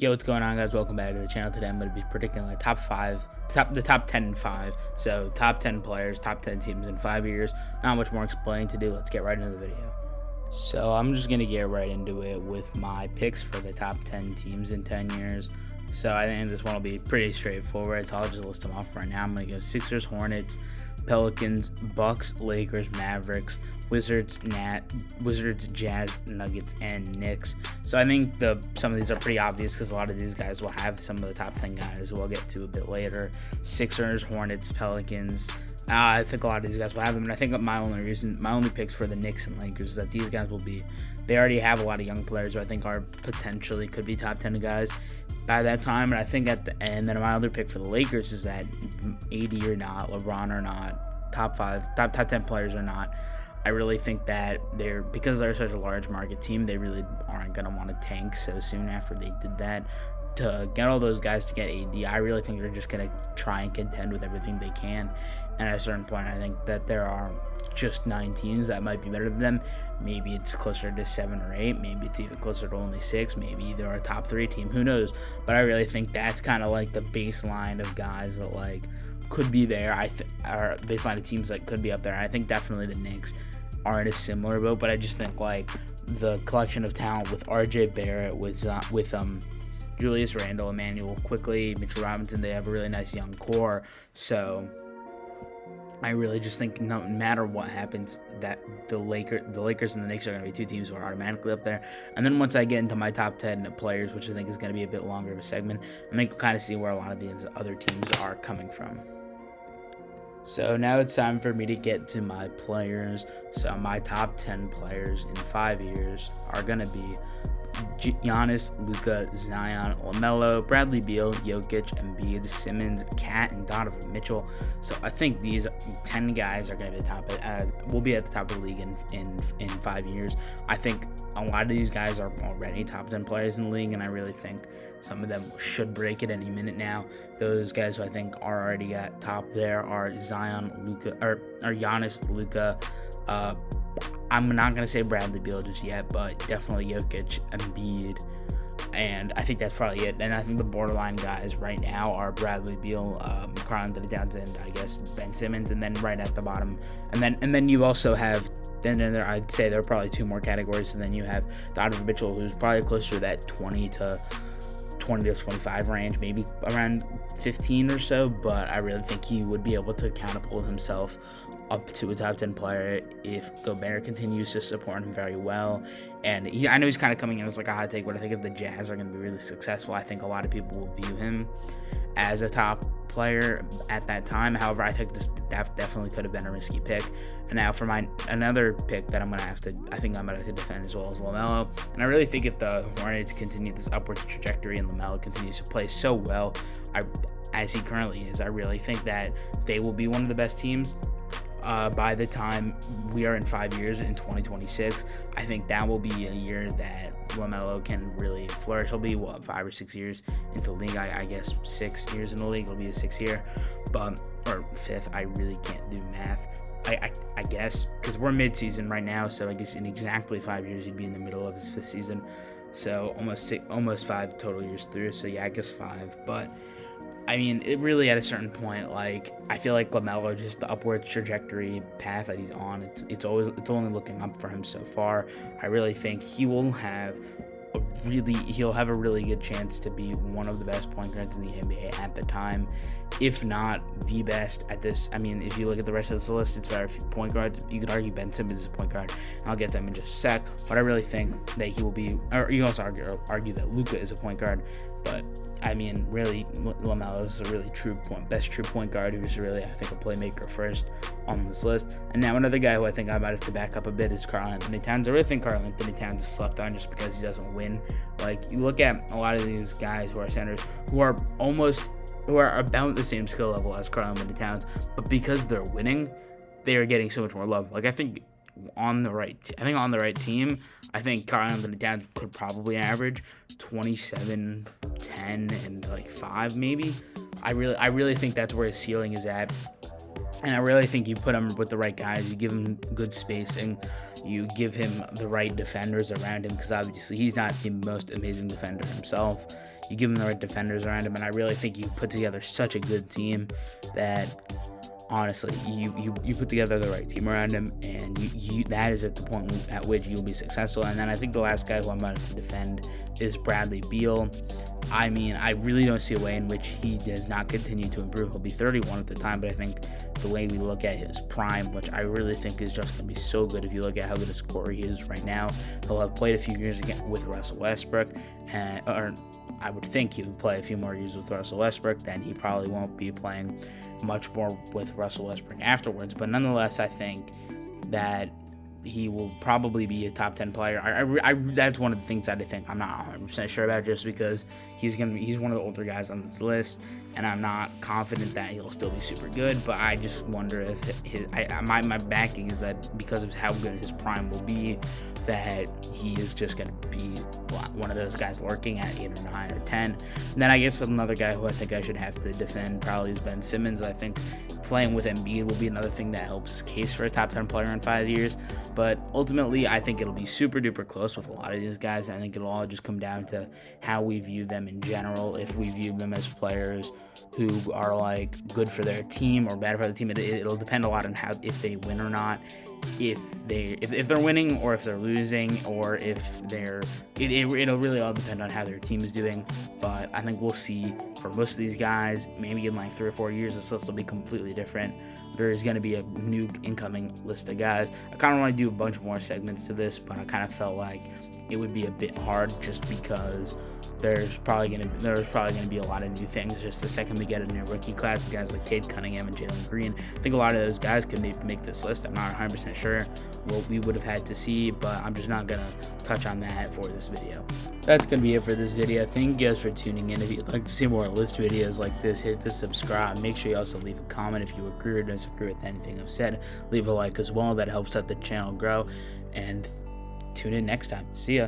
Yo, what's going on, guys? Welcome back to the channel. Today I'm going to be predicting the top 10 and 5. So top 10 players, top 10 teams in 5 years. Not much more explaining to do. Let's get right into the video. So I'm just going to get right into it with my picks for the top 10 teams in 10 years. So I think this one will be pretty straightforward. So I'll just list them off right now. I'm going to go Sixers, Hornets, Pelicans, Bucks, Lakers, Mavericks, Wizards, Jazz, Nuggets, and Knicks. So I think some of these are pretty obvious because a lot of these guys will have some of the top 10 guys who we'll get to a bit later. Sixers, Hornets, Pelicans. I think a lot of these guys will have them, and I think my only picks for the Knicks and Lakers is that these guys they already have a lot of young players who I think are potentially could be top 10 guys by that time. And I think at the end, then my other pick for the Lakers is that AD or not, LeBron or not, top 10 players or not, I really think that because they're such a large market team, they really aren't going to want to tank so soon after they did that. To get all those guys to get AD, I really think they're just going to try and contend with everything they can. And at a certain point, I think that there are just 9 teams that might be better than them. Maybe it's closer to 7 or 8. Maybe it's even closer to only 6. Maybe they're a top 3 team. Who knows? But I really think that's kind of like the baseline of guys that could be there. Or baseline of teams that could be up there. I think definitely the Knicks are in a similar boat. But I just think the collection of talent with RJ Barrett, with Julius Randle, Emmanuel Quickly, Mitchell Robinson, they have a really nice young core. So I really just think no matter what happens, that the Lakers and the Knicks are going to be 2 teams who are automatically up there. And then once I get into my top 10 players, which I think is going to be a bit longer of a segment, I think we'll kind of see where a lot of these other teams are coming from. So now it's time for me to get to my players. So my top 10 players in 5 years are going to be Giannis, Luka, Zion, LaMelo, Bradley Beal, Jokic, Embiid, Simmons, Cat, and Donovan Mitchell. So I think these 10 guys are going to be will be at the top of the league in 5 years. I think a lot of these guys are already top 10 players in the league, and I really think some of them should break it any minute now. Those guys who I think are already at top there are Zion, Luka, or Giannis, Luka. I'm not going to say Bradley Beal just yet, but definitely Jokic, Embiid, and I think that's probably it. And I think the borderline guys right now are Bradley Beal, Karl-Anthony Towns, and I guess Ben Simmons, and then right at the bottom. And then you also have, I'd say there are probably 2 more categories, and then you have Donovan Mitchell, who's probably closer to that 20 to 25 range, maybe around 15 or so, but I really think he would be able to catapult himself up to a top 10 player if Gobert continues to support him very well. And I know he's kind of coming in as a hot take, but I think if the Jazz are going to be really successful, I think a lot of people will view him as a top player at that time. However, I think this definitely could have been a risky pick. And now for another pick that I'm going to have to defend as well as LaMelo. And I really think if the Hornets continue this upward trajectory and LaMelo continues to play so well as he currently is, I really think that they will be one of the best teams. By the time we are in 5 years in 2026, I think that will be a year that LaMelo can really flourish. He'll be 5 or 6 years into the league. I guess 6 years in the league will be his 6th year, or 5th. I really can't do math. I guess because we're mid-season right now, so I guess in exactly 5 years he'd be in the middle of his 5th season. So almost 5 total years through. So yeah, I guess 5, but. I mean, it really at a certain point, I feel like LaMelo, just the upward trajectory path that he's on, it's only looking up for him so far. I really think he'll have a really good chance to be one of the best point guards in the NBA at the time, if not the best at this. I mean, if you look at the rest of this list, it's very few point guards. You could argue Ben Simmons is a point guard, and I'll get to him in just a sec, but I really think that he will be, or you can also argue that Luka is a point guard, but I mean, really, LaMelo is a really best true point guard who's really, I think, a playmaker first on this list. And now another guy who I think I might have to back up a bit is Karl-Anthony Towns. I really think Karl-Anthony Towns is slept on just because he doesn't win. You look at a lot of these guys who are centers who are about the same skill level as Karl-Anthony Towns, but because they're winning, they are getting so much more love. I think on the right team, I think Karl-Anthony Towns could probably average 27, 10, and 5 maybe. I really think that's where his ceiling is at. And I really think you put him with the right guys, you give him good spacing, you give him the right defenders around him, because obviously he's not the most amazing defender himself. you give him the right defenders around him, and I really think you put together such a good team that honestly, you put together the right team around him, and you that is at the point at which you'll be successful. And then I think the last guy who I'm going to defend is Bradley Beal. I mean, I really don't see a way in which he does not continue to improve. He'll be 31 at the time, but I think the way we look at his prime, which I really think is just going to be so good if you look at how good a scorer he is right now. He'll have played a few years again with Russell Westbrook, or I would think he would play a few more years with Russell Westbrook. Then he probably won't be playing much more with Russell Westbrook afterwards. But nonetheless, I think that he will probably be a top 10 player. That's one of the things that I think I'm not 100% sure about, just because he's one of the older guys on this list, and I'm not confident that he'll still be super good. But I just wonder if my backing is that because of how good his prime will be, that he is just going to be one of those guys lurking at 8 or 9 or 10. And then I guess another guy who I think I should have to defend probably is Ben Simmons. I think playing with Embiid will be another thing that helps his case for a top 10 player in 5 years. But ultimately, I think it'll be super duper close with a lot of these guys. I think it'll all just come down to how we view them in general. If we view them as players who are like good for their team or bad for the team, it'll depend a lot on how, if they win or not, if they're winning or if they're losing, or if it'll really all depend on how their team is doing. But I think we'll see for most of these guys, maybe in like 3 or 4 years, this list will be completely different. There's going to be a new incoming list of guys. I kind of want to do a bunch more segments to this, but I kind of felt like it would be a bit hard just because there's probably going to be a lot of new things just the second we get a new rookie class with guys like Cade Cunningham and Jalen Green. I think a lot of those guys could make this list. I'm not 100% sure what we would have had to see, but I'm just not going to touch on that for this video. That's going to be it for this video. Thank you guys for tuning in. If you'd like to see more list videos like this, hit the subscribe. Make sure you also leave a comment if you agree or disagree with anything I've said. Leave a like as well. That helps out the channel grow. And tune in next time. See ya.